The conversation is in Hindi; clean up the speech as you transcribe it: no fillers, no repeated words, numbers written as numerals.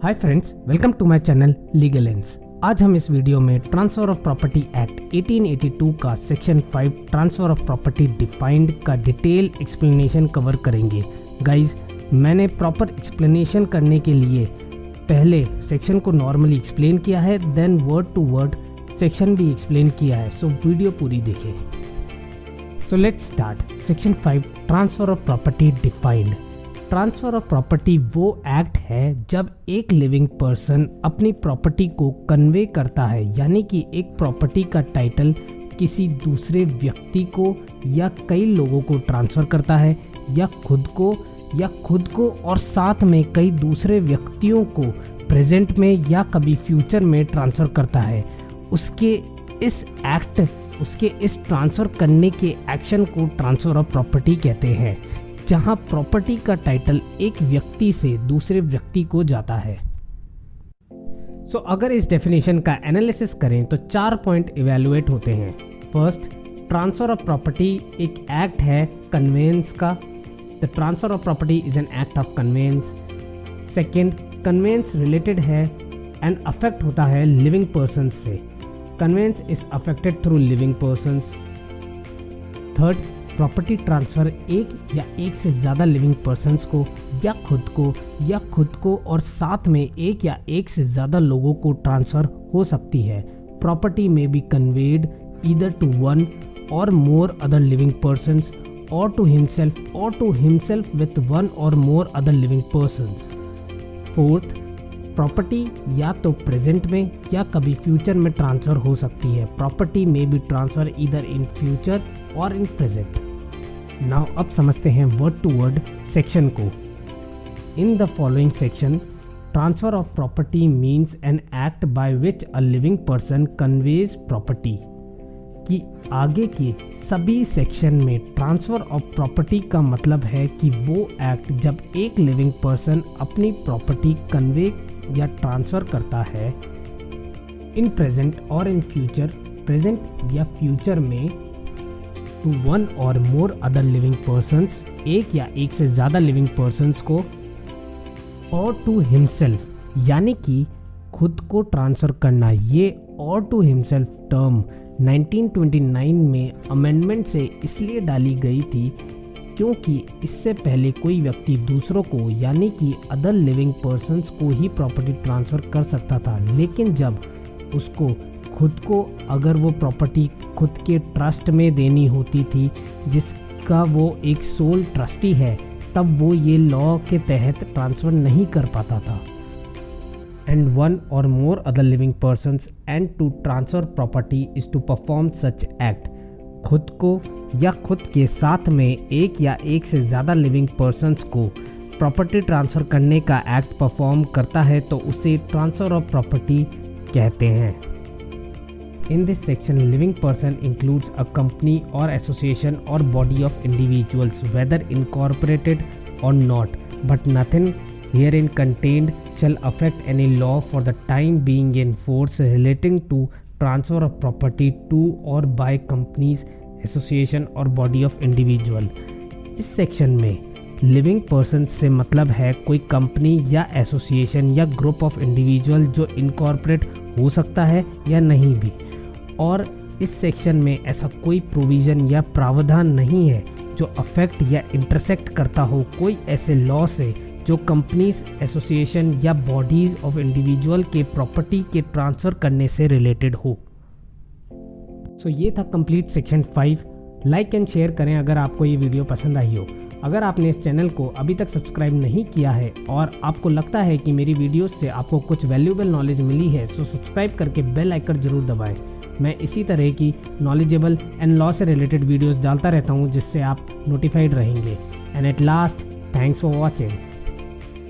Hi friends, welcome to my channel Legal Lens. आज हम इस वीडियो में ट्रांसफर ऑफ प्रॉपर्टी एक्ट 1882 का section 5 transfer of property defined का डिटेल एक्सप्लेनेशन कवर करेंगे। गाइस, मैंने प्रॉपर एक्सप्लेनेशन करने के लिए पहले सेक्शन को नॉर्मली एक्सप्लेन किया है, then word to word section भी एक्सप्लेन किया है, सो वीडियो पूरी देखें। So let's start. Section 5 transfer of property defined. Transfer of property वो एक्ट है जब एक लिविंग पर्सन अपनी प्रॉपर्टी को कन्वे करता है, यानी कि एक प्रॉपर्टी का टाइटल किसी दूसरे व्यक्ति को या कई लोगों को ट्रांसफर करता है, या खुद को और साथ में कई दूसरे व्यक्तियों को प्रेजेंट में या कभी फ्यूचर में ट्रांसफर करता है। उसके इस ट्रांसफर करने के एक्शन को ट्रांसफर ऑफ प्रॉपर्टी कहते हैं, जहां प्रॉपर्टी का टाइटल एक व्यक्ति से दूसरे व्यक्ति को जाता है। सो अगर इस डेफिनेशन का एनालिसिस करें तो 4 पॉइंट इवैल्यूएट होते हैं। फर्स्ट, ट्रांसफर ऑफ प्रॉपर्टी एक एक्ट है कन्वेंस का। The transfer of property is an act of conveyance. Second, conveyance related है एंड अफेक्ट होता है लिविंग पर्सन से। Conveyance is affected through living persons. Third, property transfer एक या एक से ज़्यादा लिविंग पर्सन्स को या खुद को और साथ में एक या एक से ज़्यादा लोगों को ट्रांसफ़र हो सकती है। Property may be conveyed either to one or more other living persons or to himself with one or more other living persons. Fourth, property या तो प्रेजेंट में या कभी फ्यूचर में ट्रांसफ़र हो सकती है। Property may be transferred either in future or in present. Now अब समझते हैं वर्ड टू वर्ड सेक्शन को। In the following section, transfer of property means an act by which a living person conveys property. कि आगे के सभी सेक्शन में ट्रांसफर ऑफ प्रॉपर्टी का मतलब है कि वो एक्ट जब एक लिविंग पर्सन अपनी प्रॉपर्टी कन्वे या ट्रांसफर करता है इन प्रेजेंट और इन फ्यूचर, प्रेजेंट या फ्यूचर में, to one or more other living persons, एक या एक से ज़्यादा लिविंग पर्सन्स को, और टू हिमसेल्फ यानी कि खुद को ट्रांसफ़र करना। ये और टू हिमसेल्फ टर्म 1929 में अमेंडमेंट से इसलिए डाली गई थी क्योंकि इससे पहले कोई व्यक्ति दूसरों को यानी कि अदर लिविंग पर्सन्स को ही प्रॉपर्टी ट्रांसफ़र कर सकता था, लेकिन जब उसको खुद को अगर वो प्रॉपर्टी खुद के ट्रस्ट में देनी होती थी जिसका वो एक सोल ट्रस्टी है, तब वो ये लॉ के तहत ट्रांसफ़र नहीं कर पाता था। And one or more other living persons and to transfer property is to perform such act. खुद को या खुद के साथ में एक या एक से ज़्यादा लिविंग पर्सन्स को प्रॉपर्टी ट्रांसफ़र करने का एक्ट परफॉर्म करता है तो उसे ट्रांसफर ऑफ प्रॉपर्टी कहते हैं। In this section, living person includes a company or association or body of individuals, whether incorporated or not, but nothing herein contained shall affect any law for the time being in force relating to transfer of property to or by companies, association or body of individual। इस सेक्शन में लिविंग पर्सन से मतलब है कोई कंपनी या एसोसिएशन या ग्रुप ऑफ इंडिविजुअल जो इनकॉर्पोरेट हो सकता है या नहीं भी। और इस सेक्शन में ऐसा कोई प्रोविज़न या प्रावधान नहीं है जो अफेक्ट या इंटरसेक्ट करता हो कोई ऐसे लॉ से जो कंपनीज, एसोसिएशन या बॉडीज़ ऑफ इंडिविजुअल के प्रॉपर्टी के ट्रांसफ़र करने से रिलेटेड हो। सो ये था complete section 5। Like and share करें अगर आपको ये वीडियो पसंद आई हो। अगर आपने इस चैनल को अभी तक सब्सक्राइब नहीं किया है और आपको लगता है कि मेरी वीडियोस से आपको कुछ वैल्यूएबल नॉलेज मिली है, सो सब्सक्राइब करके बेल आइकन ज़रूर दबाएं। मैं इसी तरह की नॉलेजेबल एंड लॉ से रिलेटेड वीडियोस डालता रहता हूं जिससे आप नोटिफाइड रहेंगे। And at last, thanks for watching.